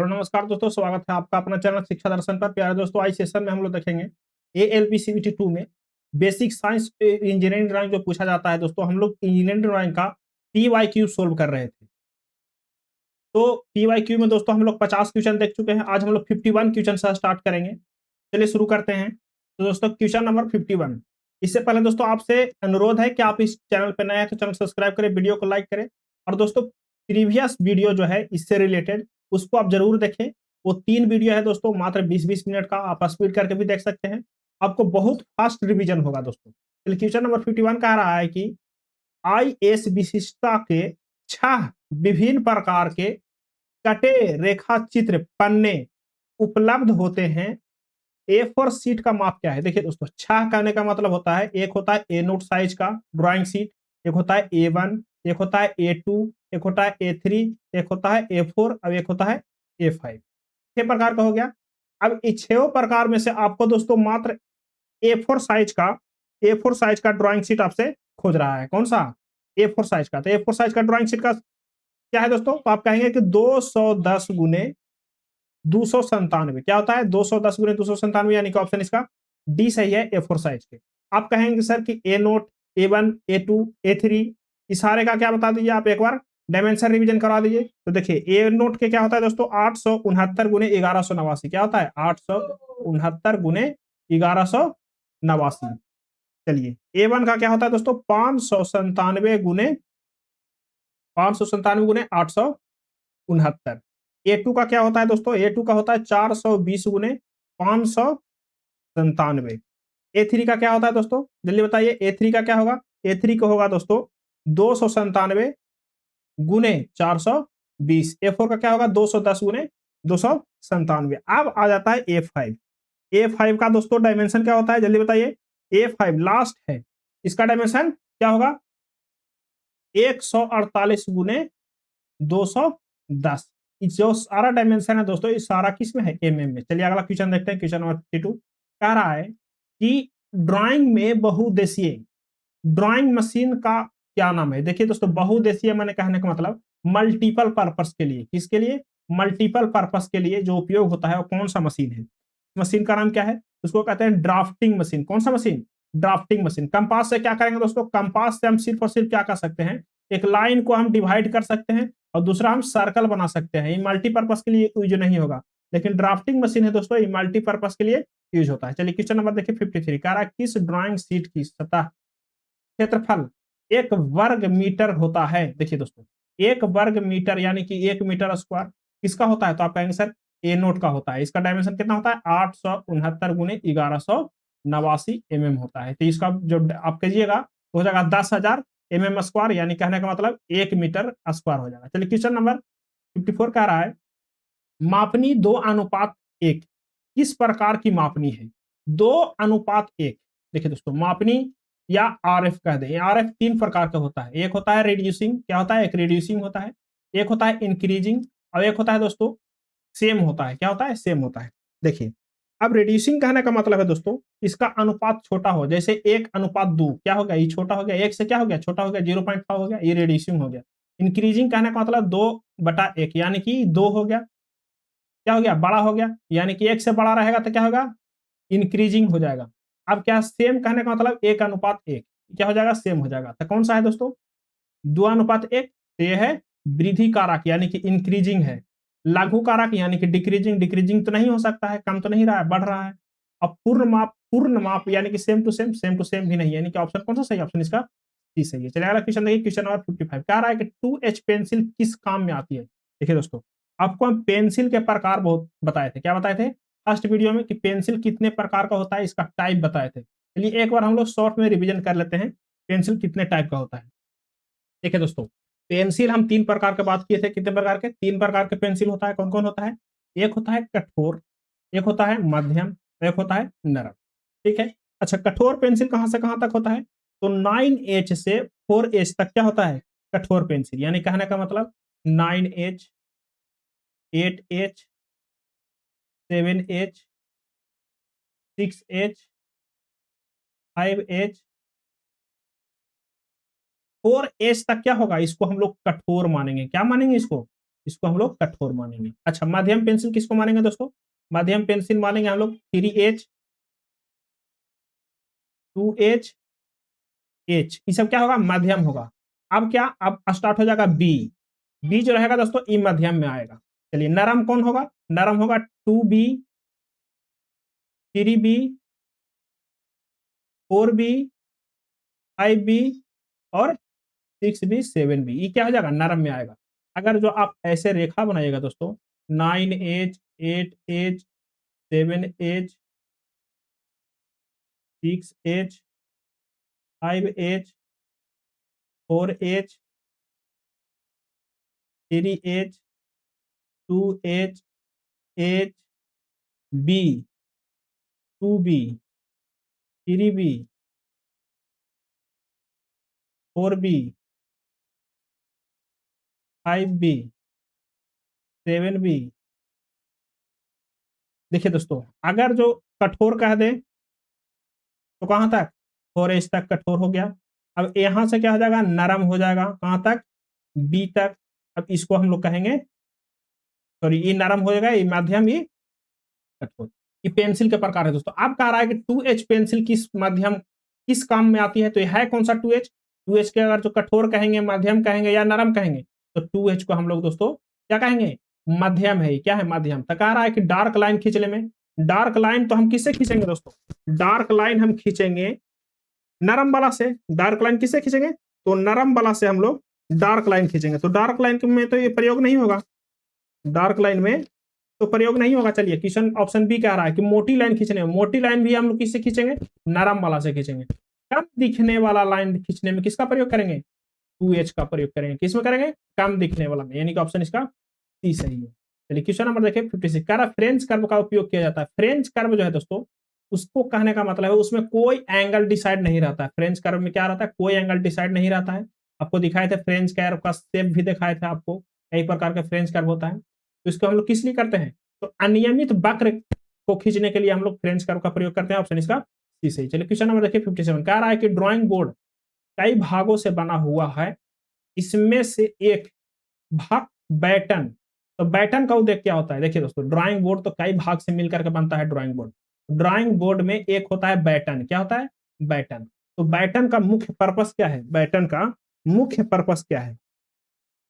तो नमस्कार दोस्तों, स्वागत है आपका अपना चैनल शिक्षा दर्शन पर। प्यारे दोस्तों, आज सेशन में हम लोग देखेंगे एएलपी सीबीटी 2 में बेसिक साइंस इंजीनियरिंग ड्राइंग जो पूछा जाता है। दोस्तों, हम लोग इंजीनियरिंग ड्राइंग का पीवाईक्यू सोल्व कर रहे थे। तो पीवाईक्यू में दोस्तों हम लोग 50 क्वेश्चन देख चुके हैं। आज हम लोग 51 क्वेश्चन से स्टार्ट करेंगे। चलिए शुरू करते हैं। तो दोस्तों, क्वेश्चन नंबर 51। इससे पहले दोस्तों आपसे अनुरोध है कि आप इस चैनल पर नए हैं तो चैनल सब्सक्राइब करें, वीडियो को लाइक करें। और दोस्तों, प्रीवियस वीडियो जो है इससे रिलेटेड, उसको आप जरूर देखें। वो 3 वीडियो है दोस्तों, मात्र 20-20 मिनट का, आप स्पीड करके भी देख सकते हैं। आपको बहुत फास्ट रिवीजन होगा दोस्तों। चलिए, क्वेश्चन नंबर 51 कह रहा है कि आईएस विशिष्टता के 6 विभिन्न प्रकार के कटे रेखा चित्र पन्ने उपलब्ध होते हैं। ए फोर सीट का माप क्या है? देखिए दोस्तों, 6 कहने का मतलब होता है, एक होता है ए नोट साइज का ड्राइंग सीट, एक होता है A1, एक होता है A2, एक होता है A3, एक होता है A4 और एक होता है A5। 6 प्रकार का हो गया। अब इस 6 प्रकार में से आपको दोस्तों मात्र ए फोर साइज का ड्राइंग शीट आपसे खोज रहा है। कौन सा? ए फोर साइज का। तो ए4 साइज का ड्राइंग शीट का क्या है दोस्तों? तो आप कहेंगे कि 210 गुने 297। क्या होता है? 210 गुने 297, यानी कि ऑप्शन इसका डी सही है, ए4 साइज के। आप कहेंगे सर कि ए नोट, A1, A2, A3, इस सारे का क्या बता दीजिए आप एक बार डायमेंशन रिवीजन करा दीजिए। तो देखिए, ए नोट के क्या होता है दोस्तों? 869 गुने 1189। क्या होता है? 869 गुने 1189। चलिए, A1 का क्या होता है दोस्तों? 597 गुने 869। A2 का क्या होता है दोस्तों? A2 का होता है 420 गुने 597। A3 का क्या होता है दोस्तों? जल्दी बताइए, A3 का क्या होगा? A3 का होगा दोस्तों 297 गुने 420। A4 का क्या होगा? 210 गुने 297। अब आ जाता है A5। A5 का दोस्तों डायमेंशन क्या होता है? जल्दी बताइए। A5 लास्ट है, इसका डायमेंशन क्या होगा? 148 गुने 210। जो सारा डायमेंशन है दोस्तों, ये सारा किस में है? एमएम में। चलिए अगला क्वेश्चन देखते हैं। क्वेश्चन नंबर 52 कह रहा है कि ड्राइंग में बहुउद्देशीय ड्राइंग मशीन का क्या नाम है? देखिए दोस्तों, बहुउद्देशीय मैंने कहने का मतलब मल्टीपल पर्पस के लिए। किसके लिए? मल्टीपल पर्पस के लिए जो उपयोग होता है वो कौन सा मशीन है? मशीन का नाम क्या है? उसको कहते हैं ड्राफ्टिंग मशीन। कौन सा मशीन? Drafting machine. कंपास से क्या करेंगे दोस्तों? कंपास से हम सिर्फ और सिर्फ क्या कर सकते हैं? एक लाइन को हम डिवाइड कर सकते हैं और दूसरा हम सर्कल बना सकते हैं। ये मल्टीपर्पज के लिए यूज नहीं होगा, लेकिन ड्राफ्टिंग मशीन है दोस्तों, ये मल्टीपर्पज के लिए यूज होता है। चलिए, क्वेश्चन नंबर देखिए 53 कह रहा है किस ड्राइंग शीट की सतह क्षेत्रफल 1 वर्ग मीटर होता है? देखिए दोस्तों, 1 वर्ग मीटर यानी कि 1 मीटर स्क्वायर किसका होता है? तो आप कहेंगे सर ए नोट का होता है। इसका डायमेंशन कितना होता है? 869 गुने 1189 एमएम होता है। तो इसका जो आप कीजिएगा तो हो जाएगा 10,000 एमएम स्क्वायर, यानी कहने का मतलब 1 मीटर स्क्वायर हो जाएगा। चलिए, क्वेश्चन नंबर 54 कह रहा है मापनी 2:1 किस प्रकार की मापनी है? 2:1। देखिए दोस्तों, मापनी या आरएफ कह दें। आरएफ 3 प्रकार का होता है। एक होता है रिड्यूसिंग। क्या होता है? एक रिड्यूसिंग होता है, एक होता है इंक्रीजिंग और एक होता है दोस्तों सेम होता है। क्या होता है? सेम होता है। देखिए, अब रिड्यूसिंग कहने का मतलब है दोस्तों, इसका अनुपात छोटा हो, जैसे 1:2। क्या हो गया? ये छोटा हो गया। 1 से क्या हो गया? छोटा हो गया, 0.5 हो गया, ये रिड्यूसिंग हो गया। इंक्रीजिंग कहने का मतलब 2/1, यानी कि 2 हो गया। क्या हो गया? बड़ा हो गया, यानी कि 1 से बड़ा रहेगा तो क्या होगा? इंक्रीजिंग हो जाएगा। अब क्या सेम कहने का मतलब 1:1, क्या हो जाएगा? सेम हो जाएगा। तो कौन सा है दोस्तों? 2:1। तो ये है वृद्धि कारक, यानी कि इंक्रीजिंग है। लघु कारक यानी कि डिक्रीजिंग। डिक्रीजिंग तो नहीं हो सकता है, कम तो नहीं रहा है, बढ़ रहा है। अब पूर्ण माप यानी कि सेम टू सेम भी नहीं है, यानी कि ऑप्शन कौन सा सही? ऑप्शन इसका सी सही है। चलिए अगला क्वेश्चन देखिए। क्वेश्चन नंबर 55 कह रहा है कि 2H पेंसिल किस काम में आती है? देखिए दोस्तों, आपको हम पेंसिल के प्रकार बहुत बताए थे। क्या बताए थे फर्स्ट वीडियो में? कि पेंसिल कितने प्रकार का होता है, इसका टाइप बताए थे। चलिए एक बार हम लोग शॉर्ट में रिवीजन कर लेते हैं, पेंसिल कितने टाइप का होता है। देखिए दोस्तों, पेंसिल हम 3 प्रकार के बात किए थे। कितने प्रकार के? 3 प्रकार के पेंसिल होता है। कौन कौन होता है? एक होता है कठोर, एक होता है मध्यम, एक होता है नरम। ठीक है। अच्छा, कठोर पेंसिल कहां से कहां तक होता है? तो 9H से 4H तक क्या होता है? कठोर पेंसिल। यानी कहने का मतलब 9H, 8H, 7H, 6H, 5H, 4H तक क्या होगा? इसको हम लोग कठोर मानेंगे। क्या मानेंगे इसको? इसको हम लोग कठोर मानेंगे। अच्छा, मध्यम पेंसिल किसको मानेंगे दोस्तों? मध्यम पेंसिल मानेंगे हम लोग 3H, 2H, H, ये सब क्या होगा? मध्यम होगा। अब क्या, अब स्टार्ट हो जाएगा बी। बी जो रहेगा दोस्तों ई मध्यम में आएगा। चलिए, नरम कौन होगा? नरम होगा 2B, 3B, 4B, 5B और 6B, 7B, ये क्या हो जाएगा? नरम में आएगा। अगर जो आप ऐसे रेखा बनाइएगा दोस्तों, 9H, 8H, 7H, 6H, 5H, 4H, 3H, 2H, H, B, 2B, 3B, 4B, 5B, 7B। देखिए दोस्तों, अगर जो कठोर कह दे तो कहां तक? 4H तक कठोर हो गया। अब यहां से क्या हो जाएगा? नरम हो जाएगा। कहां तक? बी तक। अब इसको हम लोग कहेंगे, सॉरी, ये नरम हो जाएगा, ये मध्यम, ये कठोर। ये पेंसिल के प्रकार है दोस्तों। अब कह रहा है कि 2H पेंसिल किस मध्यम, किस काम में आती है? तो यह है कौन सा 2H? 2H के अगर जो कठोर कहेंगे, मध्यम कहेंगे या नरम कहेंगे, तो 2H को हम लोग दोस्तों क्या कहेंगे? मध्यम है। क्या है? मध्यम। तो कह रहा है कि डार्क लाइन खींचने में, डार्क लाइन तो हम किससे खींचेंगे दोस्तों? डार्क लाइन हम खींचेंगे नरम वाला से। डार्क लाइन किससे खींचेंगे? तो नरम वाला से हम लोग डार्क लाइन खींचेंगे। तो डार्क लाइन में तो ये प्रयोग नहीं होगा, डार्क लाइन में तो प्रयोग नहीं होगा। चलिए, क्वेश्चन ऑप्शन बी कह रहा है कि मोटी लाइन खींचने में, मोटी लाइन भी हम लोग किससे खींचेंगे? नरम वाला से खींचेंगे। कम दिखने वाला लाइन खींचने में किसका प्रयोग करेंगे? 2H का प्रयोग करेंगे। किसमें करेंगे? कम दिखने वाला में, यानी कि ऑप्शन इसका सी सही है। चलिए, क्वेश्चन नंबर देखिए 56, कह रहा फ्रेंच कर्व का उपयोग किया जाता है। फ्रेंच कर्व जो है दोस्तों, उसको कहने का मतलब है उसमें कोई एंगल डिसाइड नहीं रहता है। फ्रेंच कर्व में क्या रहता है? कोई एंगल डिसाइड नहीं रहता है। आपको दिखाए थे फ्रेंच कर्व का शेप भी दिखाए थे आपको, कई प्रकार का फ्रेंच कर्व होता है। तो इसको हम लोग किस लिए करते हैं? तो अनियमित वक्र को खींचने के लिए हम लोग फ्रेंच कर्व का प्रयोग करते हैं। ऑप्शन इसका सी सही। चलिए, क्वेश्चन नंबर देखिए 57, कह रहा है कि ड्राइंग बोर्ड कई भागों से बना हुआ है, इसमें से एक भाग बैटन। तो बैटन का उद्देश्य क्या होता है? देखिए दोस्तों, ड्राइंग बोर्ड तो कई भाग से मिलकर के बनता है ड्राइंग बोर्ड। ड्राइंग बोर्ड में एक होता है बैटन। क्या होता है? बैटन। तो बैटन का मुख्य पर्पस क्या है? बैटन का मुख्य पर्पस क्या है?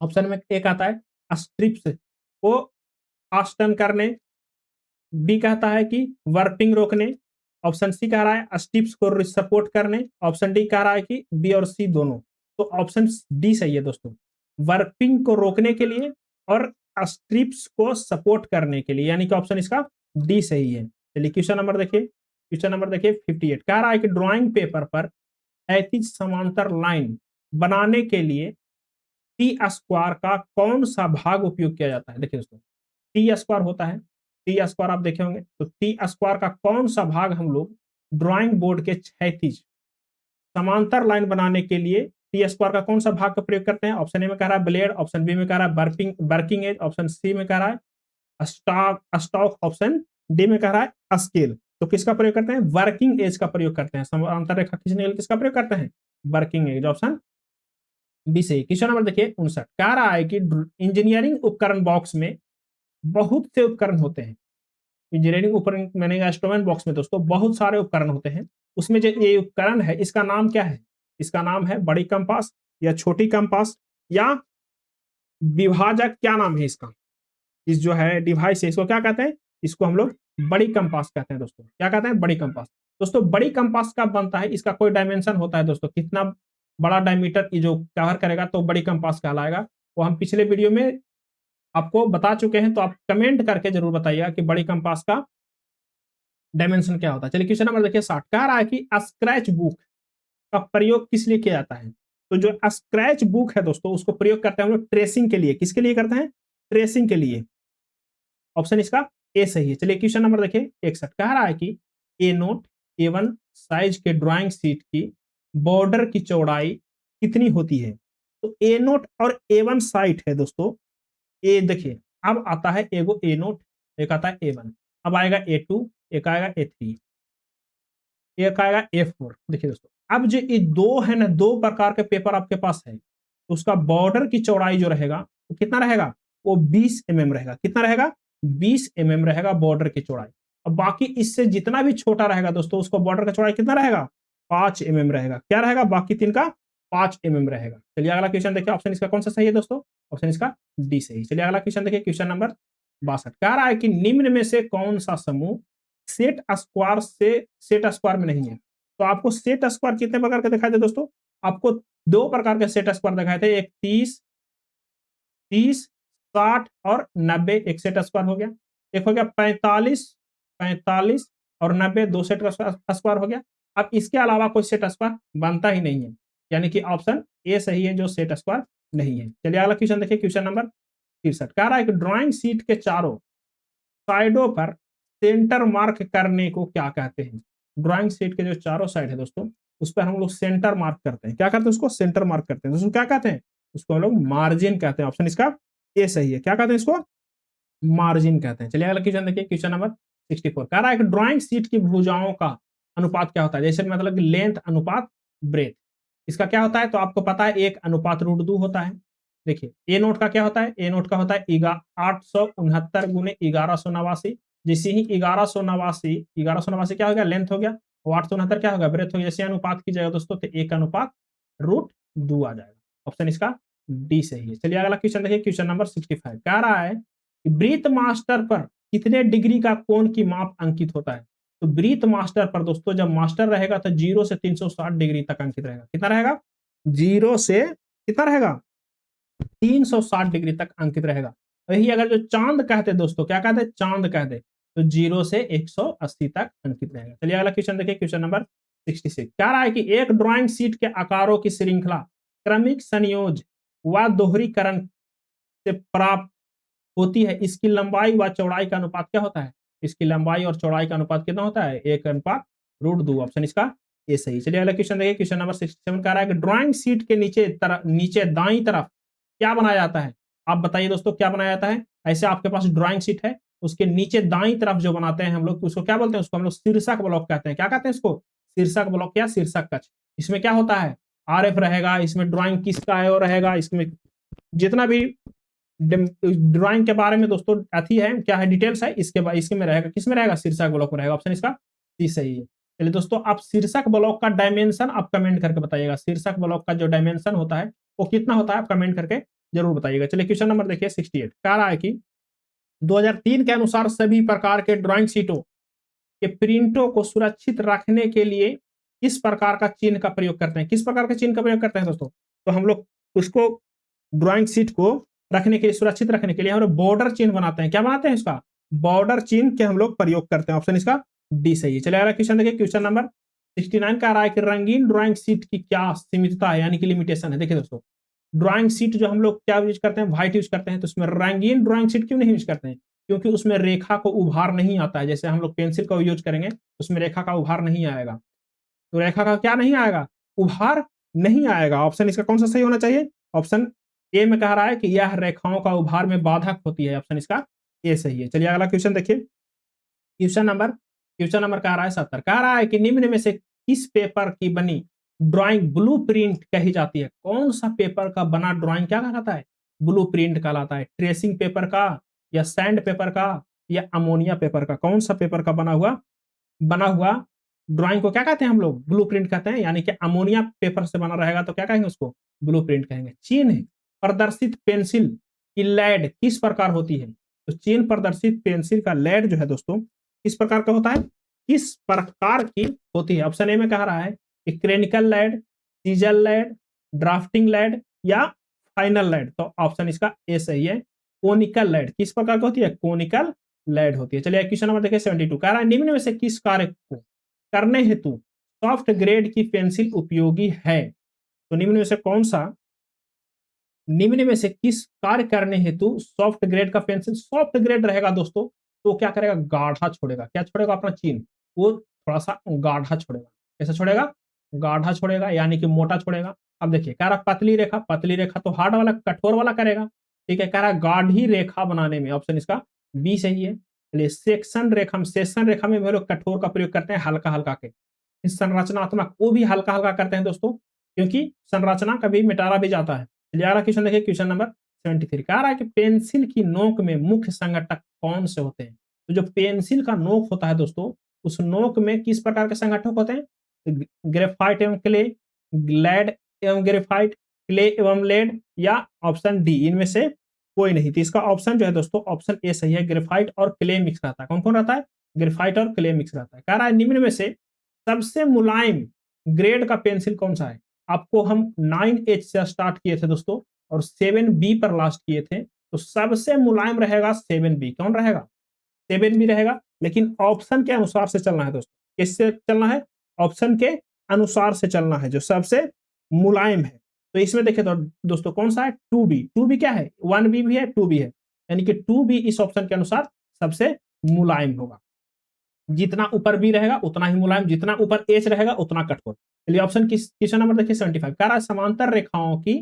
ऑप्शन में एक आता है स्ट्रिप्स को आस्टन करने, बी कहता है कि वर्पिंग रोकने, ऑप्शन सी कह रहा है स्टिप्स को सपोर्ट करने, ऑप्शन डी कह रहा है कि बी और सी दोनों। तो ऑप्शन डी सही है दोस्तों, वर्पिंग को रोकने के लिए और स्ट्रिप्स को सपोर्ट करने के लिए, यानी कि ऑप्शन इसका डी सही है। चलिए, क्वेश्चन नंबर देखिए, क्वेश्चन नंबर देखिए 58, कह रहा है कि ड्राइंग पेपर पर क्षैतिज समांतर लाइन बनाने के लिए टी स्क्वायर का कौन सा भाग उपयोग किया जाता है? देखिए दोस्तों, टी स्क्वायर होता है, टी स्क्वायर आप देखे होंगे, तो टी स्क्वायर का कौन सा भाग हम लोग ड्राइंग बोर्ड के क्षैतिज समांतर लाइन बनाने के लिए टी स्क्वायर का कौन सा भाग का प्रयोग करते हैं? ऑप्शन ए में कह रहा है ब्लेड, ऑप्शन बी में कह रहा है working working age, option C में कह रहा है स्टॉक स्टॉक, ऑप्शन डी में कह रहा है स्केल। तो किसका प्रयोग करते हैं? वर्किंग एज का प्रयोग करते हैं। समांतर रेखा खींचने के लिए किसका प्रयोग करते हैं? वर्किंग एज, ऑप्शन बी सही। क्वेश्चन नंबर देखिए 59, कह रहा है कि इंजीनियरिंग उपकरण बॉक्स में बहुत से उपकरण होते हैं। इंजीनियरिंग उपकरण मैंने इंस्ट्रूमेंट बॉक्स में दोस्तों बहुत सारे उपकरण होते हैं। उसमें जो ये उपकरण है इसका नाम क्या है? इसका नाम है बड़ी कंपास या छोटी कंपास या विभाजक। क्या नाम है इसका? इस जो है डिवाइस है इसको क्या कहते हैं? इसको हम लोग बड़ी कंपास कहते हैं दोस्तों। क्या कहते हैं? बड़ी कंपास। दोस्तों, बड़ी कंपास कब बनता है? इसका कोई डायमेंशन होता है दोस्तों, कितना बड़ा डायमीटर जो कवर करेगा तो बड़ी कंपास कहलाएगा। वो हम पिछले वीडियो में आपको बता चुके हैं, तो आप कमेंट करके जरूर बताइएगा कि बड़ी कंपास का डायमेंशन क्या होता है। चलिए, क्वेश्चन नंबर देखिए 60, कह रहा है कि स्क्रैच बुक का प्रयोग किस लिए किया जाता है? तो जो स्क्रैच बुक है दोस्तों उसको प्रयोग करते हैं हम लोग ट्रेसिंग के लिए। किसके लिए करते हैं? ट्रेसिंग के लिए। ऑप्शन इसका ए सही है। चलिए, क्वेश्चन नंबर देखिए 61, कह रहा है कि ए नोट A1 साइज के ड्राइंग शीट की बॉर्डर की चौड़ाई कितनी होती है? तो ए नोट और A1 साइट है दोस्तों। ए देखिए, अब आता है एगो ए नोट, एक आता है A1, अब आएगा A2, एक आएगा A3, एक आएगा A4। देखिए दोस्तों, अब जो ये दो है ना, दो प्रकार के पेपर आपके पास है, तो उसका बॉर्डर की चौड़ाई जो रहेगा वो कितना रहेगा? वो 20 mm रहेगा। कितना रहेगा? 20 mm रहेगा बॉर्डर की चौड़ाई। अब बाकी इससे जितना भी छोटा रहेगा दोस्तों, उसको बॉर्डर का चौड़ाई कितना रहेगा? 5 mm रहेगा। क्या रहेगा? बाकी 3 का 5 mm रहेगा। चलिए अगला क्वेश्चन देखिए, ऑप्शन इसका कौन सा सही है दोस्तों? ऑप्शन इसका डी सही। चलिए अगला क्वेश्चन देखिए, क्वेश्चन नंबर 62 कह रहा है कि निम्न में से कौन सा समूह सेट स्क्वायर में नहीं है? तो आपको सेट स्क्वायर कितने प्रकार के दिखाई थे दोस्तों? आपको 2 प्रकार के सेट स्क्वायर दिखाए थे, एक 30, 60 और 90 एक सेट स्क्वायर हो गया। एक हो गया 45 और 90 दो सेट स्क्वायर हो गया। अब इसके अलावा कोई सेट स्क्वायर बनता ही नहीं है, यानी कि ऑप्शन ए सही है जो सेट स्क्वायर नहीं है। चलिए अगला क्वेश्चन देखिए, क्वेश्चन नंबर 63 कह रहा है कि ड्राइंग शीट के चारों साइडों पर सेंटर मार्क करने को क्या कहते हैं? ड्राइंग शीट के जो चारों साइड है दोस्तों, उस पर हम लोग सेंटर मार्क करते हैं। क्या करते हैं? उसको सेंटर मार्क करते हैं दोस्तों। क्या कहते हैं? उसको हम लोग मार्जिन कहते हैं। ऑप्शन इसका ए सही है। क्या कहते हैं इसको? मार्जिन कहते हैं। चलिए अगला क्वेश्चन देखिए, क्वेश्चन नंबर 64 कह रहा है कि ड्राइंग शीट की भुजाओं का अनुपात क्या होता है? जैसे मतलब लेंथ अनुपात ब्रेथ, इसका क्या होता है? तो आपको पता है 1:2 होता है। देखिए ए नोट का क्या होता है? ए नोट का होता है 869 गुने 1189। जैसे ही 1189 क्या हो गया? लेंथ हो गया। और 869 क्या होगा? ब्रेथ हो गया। जैसे अनुपात की जाएगा दोस्तों तो 1:2 आ जाएगा। ऑप्शन इसका डी सही है। चलिए अगला क्वेश्चन देखिए, क्वेश्चन नंबर 65 कह रहा है कि ब्रीथ मास्टर पर कितने डिग्री का कोण की माप अंकित होता है? तो ब्रीथ मास्टर पर दोस्तों जब मास्टर रहेगा तो 0 से 360 डिग्री तक अंकित रहेगा। कितना रहेगा? 0 से कितना रहेगा? 360 डिग्री तक अंकित रहेगा। वही अगर जो चांद कहते दोस्तों, क्या कहते? चांद कहते, तो 0 से 180 तक अंकित रहेगा। चलिए अगला क्वेश्चन देखिए, क्वेश्चन नंबर 66 कह रहा है कि एक ड्राइंग शीट के आकारों की श्रृंखला क्रमिक संयोज व दोहरीकरण से प्राप्त होती है, इसकी लंबाई व चौड़ाई का अनुपात क्या होता है? इसकी लंबाई और चौड़ाई का अनुपात कितना होता है? 1:2। ऑप्शन इसका ए सही। चलिए अगला क्वेश्चन देखिए, क्वेश्चन नंबर 67 कह रहा है कि ड्राइंग शीट के नीचे दाईं तरफ क्या बनाया जाता है? आप बताइए दोस्तों क्या बनाया जाता है? ऐसे आपके पास ड्राइंग शीट है, उसके नीचे दाईं तरफ जो बनाते हैं हम लोग, उसको क्या बोलते हैं? उसको हम लोग शीर्षक ब्लॉक कहते हैं। क्या कहते हैं इसको? शीर्षक ब्लॉक या शीर्षक कक्ष। इसमें क्या होता है? आरएफ रहेगा, इसमें ड्राइंग किसका है वो रहेगा, इसमें जितना भी ड्राइंग के बारे में दोस्तों अथी है, क्या है, डिटेल्स है, इसके में रहेगा। किसमें रहेगा? शीर्षक ब्लॉक में रहेगा। ऑप्शन इसका सी सही है। चलिए दोस्तों, आप शीर्षक ब्लॉक का डायमेंशन आप कमेंट करके बताइएगा। शीर्षक ब्लॉक का जो डायमेंशन होता है वो कितना होता है, आप कमेंट करके जरूर बताइएगा। चलिए क्वेश्चन नंबर देखिए 68 कह रहा है कि 2003 के अनुसार सभी प्रकार के ड्राइंग शीटों के प्रिंटों को सुरक्षित रखने के लिए किस प्रकार का चिन्ह का प्रयोग करते हैं? किस प्रकार के चिन्ह का प्रयोग करते हैं दोस्तों? तो हम लोग उसको ड्राइंग शीट को रखने के लिए, सुरक्षित रखने के लिए हम लोग बॉर्डर चिन्ह बनाते हैं। क्या बनाते हैं? इसका बॉर्डर चिन्ह के हम लोग प्रयोग करते हैं। ऑप्शन इसका डी सही है। चलिए अगला क्वेश्चन देखिए, क्वेश्चन नंबर 69 का रहा है कि रंगीन ड्राइंग शीट की क्या सीमितता है, यानी कि लिमिटेशन है? देखिए दोस्तों, ड्राइंग शीट जो हम लोग क्या यूज करते हैं? व्हाइट यूज करते हैं। तो उसमें रंगीन ड्राइंग शीट क्यों नहीं यूज करते हैं? क्योंकि उसमें रेखा को उभार नहीं आता है। जैसे हम लोग पेंसिल का यूज करेंगे, उसमें रेखा का उभार नहीं आएगा। तो रेखा का क्या नहीं आएगा? उभार नहीं आएगा। ऑप्शन इसका कौन सा सही होना चाहिए? ऑप्शन ए में कह रहा है कि यह रेखाओं का उभार में बाधक होती है। ऑप्शन इसका ए सही है। चलिए अगला क्वेश्चन देखिए, क्वेश्चन नंबर कह रहा है 70 कह रहा है कि निम्न में से किस पेपर की बनी ड्राइंग ब्लू प्रिंट कही जाती है? कौन सा पेपर का बना ड्राइंग क्या कहलाता है? ब्लू प्रिंट कहलाता है। ट्रेसिंग पेपर का, या सैंड पेपर का, या अमोनिया पेपर का? कौन सा पेपर का बना हुआ ड्राइंग को क्या कहते हैं हम लोग? ब्लू प्रिंट कहते हैं। यानी कि अमोनिया पेपर से बना रहेगा तो क्या कहेंगे उसको? ब्लू प्रिंट कहेंगे। चिन्ह प्रदर्शित पेंसिल की लैड किस प्रकार होती है? तो चिन्ह प्रदर्शित पेंसिल का लैड जो है दोस्तों किस प्रकार का होता है? किस प्रकार की होती है? ऑप्शन ए में कह रहा है कि क्रेनिकल लैड, सीजल लैड, ड्राफ्टिंग लैड, या फाइनल लैड। तो ऑप्शन इसका ए सही है। कोनिकल लैड किस प्रकार की होती है? कोनिकल लैड होती है। चलिए क्वेश्चन नंबर देखिए 72 कह रहा है निम्न में से किस कार्य को करने हेतु सॉफ्ट ग्रेड की पेंसिल उपयोगी है? तो निम्न में से किस कार्य करने हेतु सॉफ्ट ग्रेड का पेंसिल, सॉफ्ट ग्रेड रहेगा दोस्तों तो क्या करेगा? गाढ़ा छोड़ेगा। क्या छोड़ेगा? अपना चिन्ह वो थोड़ा सा गाढ़ा छोड़ेगा। कैसे छोड़ेगा? गाढ़ा छोड़ेगा, यानी कि मोटा छोड़ेगा। अब देखिए कह रहा पतली रेखा तो हार्ड वाला, कठोर वाला करेगा। ठीक है, कह रहा गाढ़ी रेखा बनाने में ऑप्शन इसका बी सही है। चलिए सेक्शन रेखा में हम लोग कठोर का प्रयोग करते हैं, हल्का हल्का के। संरचनात्मक वो भी हल्का हल्का करते हैं दोस्तों, क्योंकि संरचना कभी मिटारा भी जाता है। चलिए अगला क्वेश्चन देखिए, क्वेश्चन नंबर 73 कह रहा है कि पेंसिल की नोक में मुख्य संघटक कौन से होते हैं? तो जो पेंसिल का नोक होता है दोस्तों, उस नोक में किस प्रकार के संघटक होते हैं? ग्रेफाइट एवं क्ले, लेड एवं ग्रेफाइट, क्ले एवं लेड, या ऑप्शन डी इनमें से कोई नहीं। तो इसका ऑप्शन जो है दोस्तों, ऑप्शन ए सही है, ग्रेफाइट और क्ले मिक्स रहता है। कौन कौन रहता है? ग्रेफाइट और क्ले मिक्स रहता है। कह रहा है निम्न में से सबसे मुलायम ग्रेड का पेंसिल कौन सा है? आपको हम 9H से स्टार्ट किए थे दोस्तों और 7B पर लास्ट किए थे, तो सबसे मुलायम रहेगा 7B। कौन रहेगा? 7B रहेगा। लेकिन ऑप्शन के अनुसार से चलना है दोस्तों। किससे चलना है? ऑप्शन के अनुसार से चलना है, जो सबसे मुलायम है। तो इसमें देखिए तो दोस्तों कौन सा है? 2B। 2B क्या है? 1B भी है, 2B है, यानी कि 2B इस ऑप्शन के अनुसार सबसे मुलायम होगा। जितना ऊपर बी रहेगा उतना ही मुलायम, जितना ऊपर एच रहेगा उतना कठोर। चलिए ऑप्शन क्वेश्चन नंबर देखिए 75 कह रहा है समांतर रेखाओं की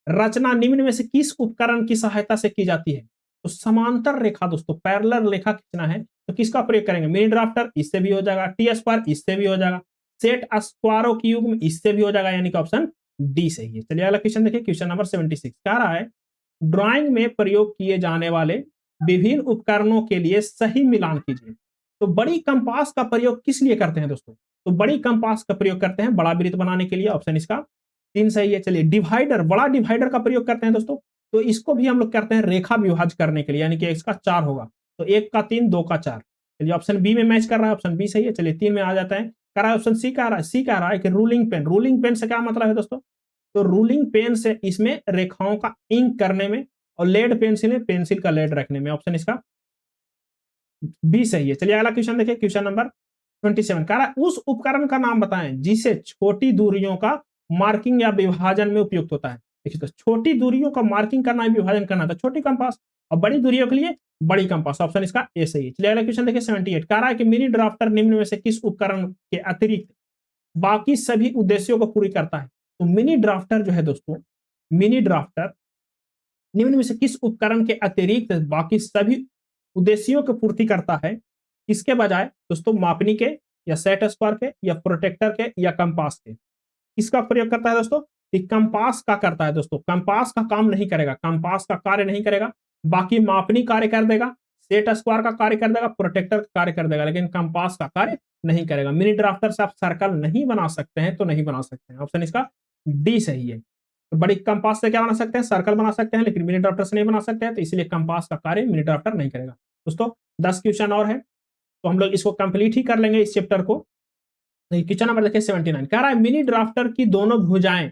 रचना निम्न में से किस उपकरण की सहायता से की जाती है? तो समांतर रेखा दोस्तों, पैरेलल रेखा खींचना है तो किसका प्रयोग करेंगे? मिनी ड्राफ्टर, इससे भी हो जाएगा, टी स्क्वायर इससे भी हो जाएगा, सेट स्क्वायरों की युग्म इससे भी हो जाएगा, यानी कि ऑप्शन डी सही है। चलिए अगला क्वेश्चन देखिए, क्वेश्चन नंबर 76 कह रहा है ड्राइंग में प्रयोग किए जाने वाले विभिन्न उपकरणों के लिए सही मिलान कीजिए। तो बड़ी कंपास का प्रयोग किस लिए करते हैं दोस्तों? तो बड़ी कंपास का प्रयोग करते हैं बड़ा वृत्त बनाने के लिए, ऑप्शन इसका 3 सही है। चलिए डिवाइडर, बड़ा डिवाइडर का प्रयोग करते हैं दोस्तों, तो इसको भी हम लोग करते हैं रेखा विभाजन करने के लिए, यानी कि इसका 4 होगा, तो 1 का 3, 2 का 4। चलिए ऑप्शन बी में मैच कर रहा है, ऑप्शन बी सही है। चलिए 3 में आ जाता है, कह रहा है ऑप्शन सी कह रहा है, सी कह रहा है कि रूलिंग पेन। रूलिंग पेन से क्या मतलब है दोस्तों? तो रूलिंग पेन से इसमें रेखाओं का इंक करने में, और लेड पेंसिल है पेंसिल का लेड रखने में, ऑप्शन इसका बी सही है। चलिए अगला क्वेश्चन देखिए, क्वेश्चन नंबर 27 कह रहा है उस उपकरण का नाम बताएं जिसे छोटी दूरियों का मार्किंग या विभाजन में उपयुक्त होता है। देखिए तो छोटी दूरियों का मार्किंग करना है, विभाजन करना था छोटी कंपास, और बड़ी दूरियों के लिए बड़ी कंपास, ऑप्शन इसका ए सही है। चलिए अगला क्वेश्चन देखिए 78 कह रहा है कि मिनी ड्राफ्टर निम्न में से किस उपकरण के अतिरिक्त बाकी सभी उद्देश्यों को पूरी करता है? तो मिनी ड्राफ्टर जो है दोस्तों, मिनी ड्राफ्टर निम्न में से किस उपकरण के अतिरिक्त बाकी सभी उद्देश्यों की पूर्ति करता है? किसके बजाय दोस्तों? मापनी के, या सेट स्क्वायर के, या प्रोटेक्टर के, या कंपास के? किसका प्रयोग करता है दोस्तों? कंपास का करता है दोस्तों। कंपास का काम नहीं करेगा, कंपास का कार्य नहीं करेगा, बाकी मापनी कार्य कर देगा, सेट स्क्वायर का कार्य कर देगा, प्रोटेक्टर का कार्य कर देगा, लेकिन कंपास का कार्य नहीं करेगा। मिनी ड्राफ्टर से आप सर्कल नहीं बना सकते हैं, तो नहीं बना सकते हैं, ऑप्शन इसका डी सही है। तो बड़ी कंपास से क्या बना सकते हैं? सर्कल बना सकते हैं, लेकिन मिनी ड्राफ्टर से नहीं बना सकते हैं, तो इसलिए कंपास का कार्य मिनी ड्राफ्टर नहीं करेगा। दोस्तों 10 क्वेश्चन और है, तो हम लोग इसको कंप्लीट ही कर लेंगे इस चैप्टर को। क्वेश्चन नंबर देखिए 79 कह रहा है मिनी ड्राफ्टर की दोनों भुजाएं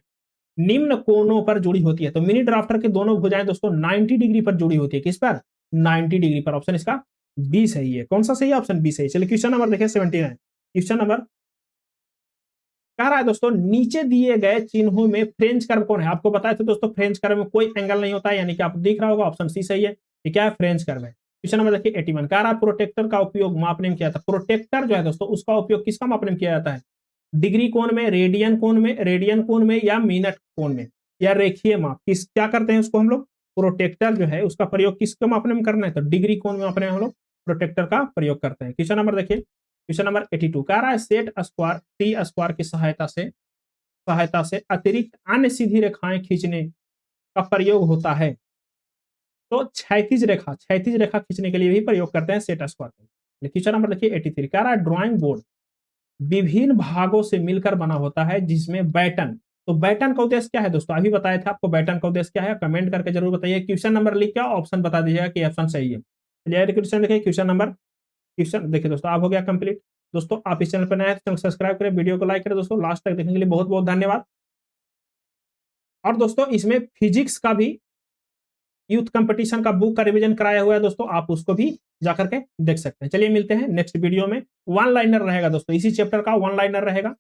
निम्न कोणों पर जुड़ी होती है। तो मिनी ड्राफ्टर की दोनों भुजाएं दोस्तों 90 डिग्री पर जुड़ी होती है। किस पर? 90 डिग्री पर, ऑप्शन इसका बी सही है। कौन सा सही है? ऑप्शन बी सही। चलिए क्वेश्चन नंबर देखिए 79, क्वेश्चन नंबर कह रहा है दोस्तों नीचे दिए गए चिन्हों में फ्रेंच कर्व कौन है? आपको बताया था दोस्तों फ्रेंच कर्व में कोई एंगल नहीं होता है, यानी कि आपको दिख रहा होगा, ऑप्शन सी सही है। ये क्या है? फ्रेंच कर्व है। क्वेश्चन नंबर देखिए 81 कह रहा है प्रोटेक्टर का उपयोग मापने में किया था। प्रोटेक्टर जो है दोस्तों, उसका उपयोग किसका मापने में किया जाता है? डिग्री कोण में, रेडियन कोण में, रेडियन कोण में, या मिनट कोण में, या रेखीय माप, किस क्या करते हैं उसको हम लोग? प्रोटेक्टर जो है उसका प्रयोग किसको मापने में करना है? तो डिग्री कोण में मापने में हम लोग प्रोटेक्टर का प्रयोग करते हैं। क्वेश्चन नंबर देखिए, क्वेश्चन नंबर 82 कह रहा है सेट स्क्वायर टी स्क्वायर की सहायता से अतिरिक्त अन्य सीधी रेखाएं खींचने का प्रयोग होता है। तो क्षैतिज रेखा खींचने के लिए भी प्रयोग करते हैं सेट स्क्वायर। क्वेश्चन नंबर देखिए 83 कह रहा है ड्राइंग बोर्ड विभिन्न भागों से मिलकर बना होता है जिसमें बैटन, तो बैटन का उद्देश्य क्या है दोस्तों? अभी बताया था आपको बैटन का उद्देश्य क्या है, कमेंट करके जरूर बताइए। क्वेश्चन नंबर लिख के ऑप्शन बता दीजिएगा कि ऑप्शन सही है। चलिए क्वेश्चन देखिए, क्वेश्चन देखिए दोस्तों, आप हो गया कंप्लीट। दोस्तों आप इस चैनल पर नए हैं तो सब्सक्राइब करें, वीडियो को लाइक करें। दोस्तों लास्ट तक देखने के लिए बहुत बहुत धन्यवाद। और दोस्तों इसमें फिजिक्स का भी यूथ कंपटीशन का बुक का रिवीजन कराया हुआ है दोस्तों, आप उसको भी जाकर के देख सकते हैं। चलिए मिलते हैं नेक्स्ट वीडियो में। वन लाइनर रहेगा दोस्तों, इसी चैप्टर का वन लाइनर रहेगा।